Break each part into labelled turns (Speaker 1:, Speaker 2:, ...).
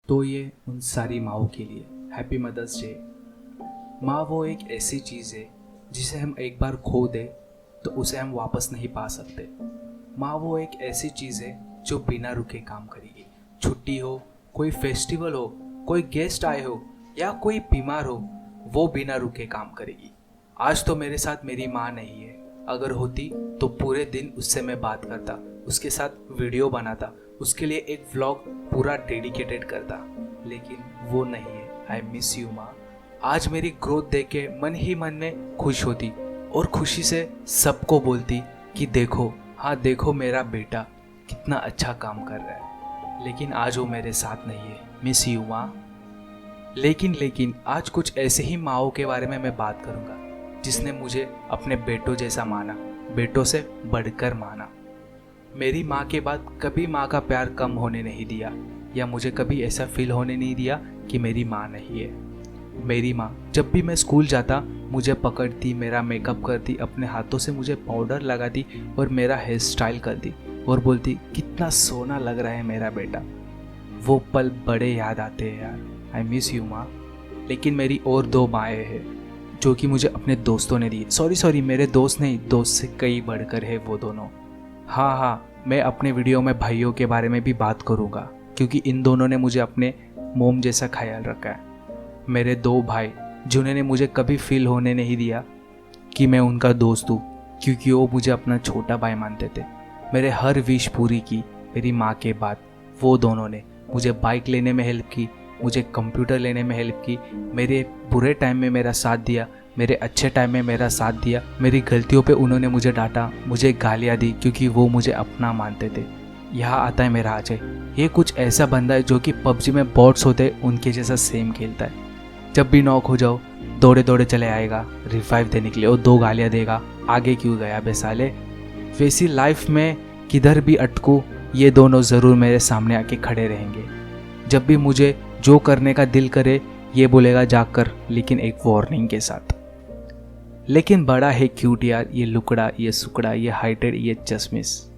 Speaker 1: तो ये उन सारी माँओं के लिए हैप्पी मदर्स डे। माँ वो एक ऐसी चीज़ है जिसे हम एक बार खो दें तो उसे हम वापस नहीं पा सकते। माँ वो एक ऐसी चीज़ है जो बिना रुके काम करेगी। छुट्टी हो, कोई फेस्टिवल हो, कोई गेस्ट आए हो या कोई बीमार हो, वो बिना रुके काम करेगी। आज तो मेरे साथ मेरी माँ नहीं है, अगर होती तो पूरे दिन उससे मैं बात करता, उसके साथ वीडियो बनाता, उसके लिए एक व्लॉग पूरा डेडिकेटेड करता, लेकिन वो नहीं है। आई मिस यू माँ। आज मेरी ग्रोथ देख के मन ही मन में खुश होती और खुशी से सबको बोलती कि देखो, हाँ देखो मेरा बेटा कितना अच्छा काम कर रहा है। लेकिन आज वो मेरे साथ नहीं है। मिस यू माँ। लेकिन आज कुछ ऐसे ही माँओं के बारे में मैं बात करूँगा जिसने मुझे अपने बेटों जैसा माना, बेटों से बढ़कर माना। मेरी माँ के बाद कभी माँ का प्यार कम होने नहीं दिया या मुझे कभी ऐसा फील होने नहीं दिया कि मेरी माँ नहीं है। मेरी माँ जब भी मैं स्कूल जाता मुझे पकड़ती, मेरा मेकअप करती, अपने हाथों से मुझे पाउडर लगाती और मेरा हेयर स्टाइल करती और बोलती कितना सोना लग रहा है मेरा बेटा। वो पल बड़े याद आते हैं यार। आई मिस यू माँ। लेकिन मेरी और दो माएँ हैं जो कि मुझे अपने दोस्तों ने दी। सॉरी मेरे दोस्त नहीं, दोस्त से कई बढ़कर है वो दोनों। हाँ, मैं अपने वीडियो में भाइयों के बारे में भी बात करूँगा क्योंकि इन दोनों ने मुझे अपने मोम जैसा ख्याल रखा है। मेरे दो भाई जिन्होंने मुझे कभी फील होने नहीं दिया कि मैं उनका दोस्त हूँ, क्योंकि वो मुझे अपना छोटा भाई मानते थे। मेरे हर विश पूरी की मेरी माँ के बाद वो दोनों ने। मुझे बाइक लेने में हेल्प की, मुझे कंप्यूटर लेने में हेल्प की, मेरे बुरे टाइम में मेरा साथ दिया, मेरे अच्छे टाइम में मेरा साथ दिया। मेरी गलतियों पे उन्होंने मुझे डांटा, मुझे गालियाँ दी क्योंकि वो मुझे अपना मानते थे। यहाँ आता है मेरा अजय। ये कुछ ऐसा बंदा है जो कि पबजी में बॉट्स होते उनके जैसा सेम खेलता है। जब भी नॉक हो जाओ दौड़े दौड़े चले आएगा रिवाइव देने के लिए और दो गालियाँ देगा, आगे क्यों गया बे साले। वैसी लाइफ में किधर भी अटकूँ ये दोनों ज़रूर मेरे सामने आके खड़े रहेंगे। जब भी मुझे जो करने का दिल करे ये बोलेगा जाकर, लेकिन एक वार्निंग के साथ। लेकिन बड़ा है क्यूट यार, ये लुकड़ा, ये सुकड़ा, ये हाइटेड, ये चश्मिश।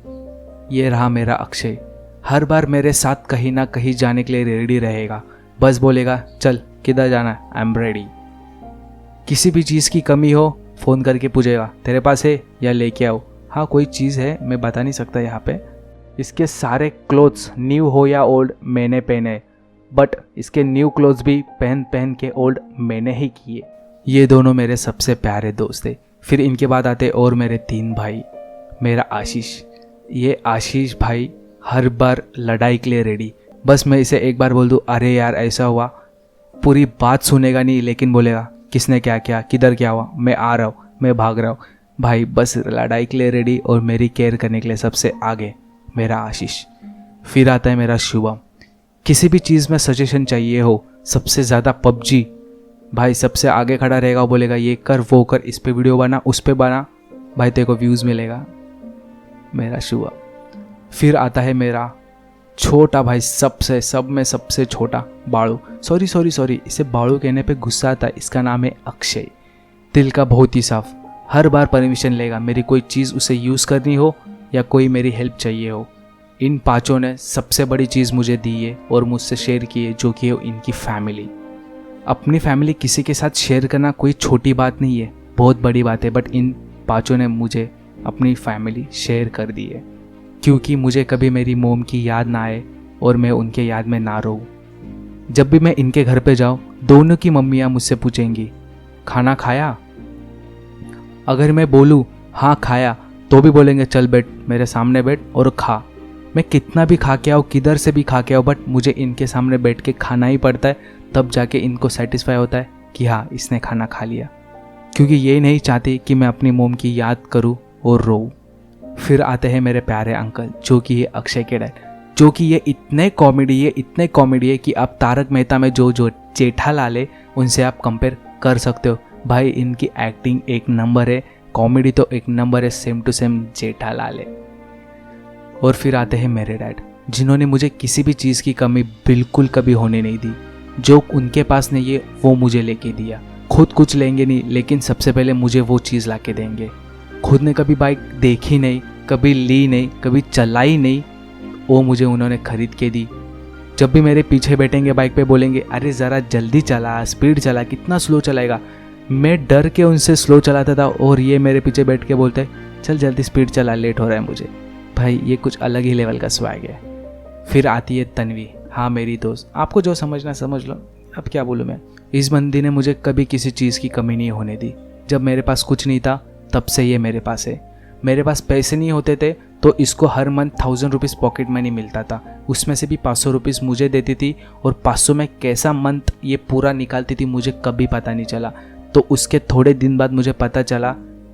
Speaker 1: ये रहा मेरा अक्षय। हर बार मेरे साथ कहीं ना कहीं जाने के लिए रेडी रहेगा। बस बोलेगा चल किधर जाना है, आई एम रेडी। किसी भी चीज़ की कमी हो फ़ोन करके पूछेगा तेरे पास है या लेके आओ। हाँ कोई चीज़ है, मैं बता नहीं सकता यहाँ पे। इसके सारे क्लोथ्स न्यू हो या ओल्ड मैंने पहने, बट इसके न्यू क्लोथ्स भी पहन के ओल्ड मैंने ही किए। ये दोनों मेरे सबसे प्यारे दोस्त थे। फिर इनके बाद आते और मेरे तीन भाई। मेरा आशीष, ये आशीष भाई हर बार लड़ाई के लिए रेडी। बस मैं इसे एक बार बोल दूँ अरे यार ऐसा हुआ, पूरी बात सुनेगा नहीं, लेकिन बोलेगा किसने क्या किया, किधर क्या हुआ, मैं आ रहा हूँ, मैं भाग रहा हूँ। भाई बस लड़ाई के लिए रेडी और मेरी केयर करने के लिए सबसे आगे मेरा आशीष। फिर आता है मेरा शुभम। किसी भी चीज़ में सजेशन चाहिए हो, सबसे ज़्यादा पबजी, भाई सबसे आगे खड़ा रहेगा। बोलेगा ये कर वो कर, इस पे वीडियो बना, उस पे बना, भाई तेरे को व्यूज़ मिलेगा। मेरा शुभम। फिर आता है मेरा छोटा भाई, सब में सबसे छोटा, बाड़ू। सॉरी इसे बाड़ू कहने पे गुस्सा आता है। इसका नाम है अक्षय। दिल का बहुत ही साफ, हर बार परमिशन लेगा मेरी कोई चीज़ उसे यूज़ करनी हो या कोई मेरी हेल्प चाहिए हो। इन पांचों ने सबसे बड़ी चीज़ मुझे दी है और मुझसे शेयर की है, जो कि है इनकी फैमिली। अपनी फैमिली किसी के साथ शेयर करना कोई छोटी बात नहीं है, बहुत बड़ी बात है। बट इन पांचों ने मुझे अपनी फैमिली शेयर कर दी है, क्योंकि मुझे कभी मेरी मोम की याद ना आए और मैं उनके याद में ना रहूँ। जब भी मैं इनके घर पे जाऊँ दोनों की मम्मियाँ मुझसे पूछेंगी खाना खाया। अगर मैं बोलूँ हाँ खाया तो भी बोलेंगे चल बैठ मेरे सामने बैठ और खा। मैं कितना भी खा के आऊँ, किधर से भी खा के आऊँ, बट मुझे इनके सामने बैठ के खाना ही पड़ता है, तब जाके इनको सेटिस्फाई होता है कि हाँ इसने खाना खा लिया। क्योंकि ये नहीं चाहती कि मैं अपनी मोम की याद करूँ और रोऊँ। फिर आते हैं मेरे प्यारे अंकल, जो कि ये अक्षय के डैड, जो कि ये इतने कॉमेडी है कि आप तारक मेहता में जो जेठालाल है उनसे आप कंपेयर कर सकते हो। भाई इनकी एक्टिंग एक नंबर है, कॉमेडी तो एक नंबर है, सेम टू सेम जेठालाल है। और फिर आते हैं मेरे डैड, जिन्होंने मुझे किसी भी चीज़ की कमी बिल्कुल कभी होने नहीं दी। जो उनके पास नहीं है वो मुझे लेके दिया। खुद कुछ लेंगे नहीं, लेकिन सबसे पहले मुझे वो चीज़ ला के देंगे। खुद ने कभी बाइक देखी नहीं, कभी ली नहीं, कभी चलाई नहीं, वो मुझे उन्होंने खरीद के दी। जब भी मेरे पीछे बैठेंगे बाइक पे बोलेंगे अरे ज़रा जल्दी चला, स्पीड चला, कितना स्लो चलाएगा। मैं डर के उनसे स्लो चलाता था और ये मेरे पीछे बैठ के बोलते चल जल्दी स्पीड चला, लेट हो रहा है मुझे। भाई ये कुछ अलग ही लेवल का स्वैग है। फिर आती है तन्वी, हाँ मेरी दोस्त, आपको जो समझना समझ लो, अब क्या बोलूँ मैं। इस बंदी ने मुझे कभी किसी चीज़ की कमी नहीं होने दी। जब मेरे पास कुछ नहीं था तब से ये मेरे पास है। मेरे पास पैसे नहीं होते थे तो इसको हर मंथ 1000 रुपीज़ पॉकेट मनी मिलता था, उसमें से भी 500 रुपीज़ मुझे देती थी और 500 में कैसा मंथ ये पूरा निकालती थी मुझे कभी पता नहीं चला। तो उसके थोड़े दिन बाद मुझे पता चला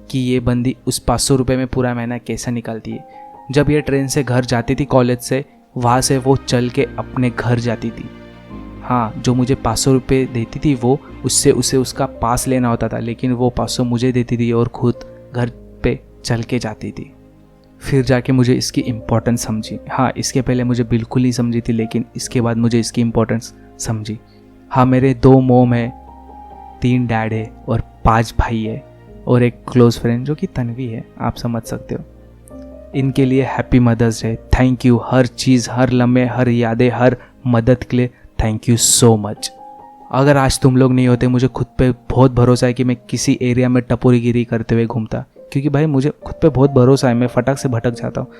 Speaker 1: कि ये बंदी उस 500 रुपये में पूरा महीना कैसा निकालती है। जब ये ट्रेन से घर जाती थी कॉलेज से, वहाँ से वो चल के अपने घर जाती थी। हाँ, जो मुझे 500 रुपये देती थी वो उससे उसे उसका पास लेना होता था, लेकिन वो 500 मुझे देती थी और खुद घर पे चल के जाती थी। फिर जाके मुझे इसकी इम्पोर्टेंस समझी। हाँ, इसके पहले मुझे बिल्कुल नहीं समझी थी, लेकिन इसके बाद मुझे इसकी इम्पोर्टेंस समझी। हाँ, मेरे 2 मॉम है, 3 डैड है और 5 भाई है और एक क्लोज़ फ्रेंड जो कि तन्वी है, आप समझ सकते हो। इनके लिए happy mother's day. Thank you, हर चीज़, हर लम्हे, हर यादें, हर मदद के लिए थैंक यू सो मच। अगर आज तुम लोग नहीं होते, मुझे खुद पे बहुत भरोसा है कि मैं किसी एरिया में टपोरीगिरी करते हुए घूमता, क्योंकि भाई मुझे खुद पे बहुत भरोसा है, मैं फटक से भटक जाता हूँ।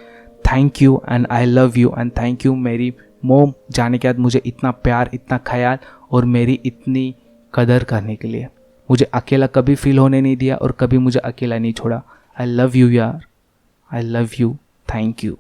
Speaker 1: Thank you and I love you and thank you मेरी मोम, जाने के बाद मुझे इतना प्यार, इतना ख्याल और मेरी इतनी कदर करने के लिए। मुझे अकेला कभी फील होने नहीं दिया और कभी मुझे अकेला नहीं छोड़ा। आई लव यू यार, I love you, thank you.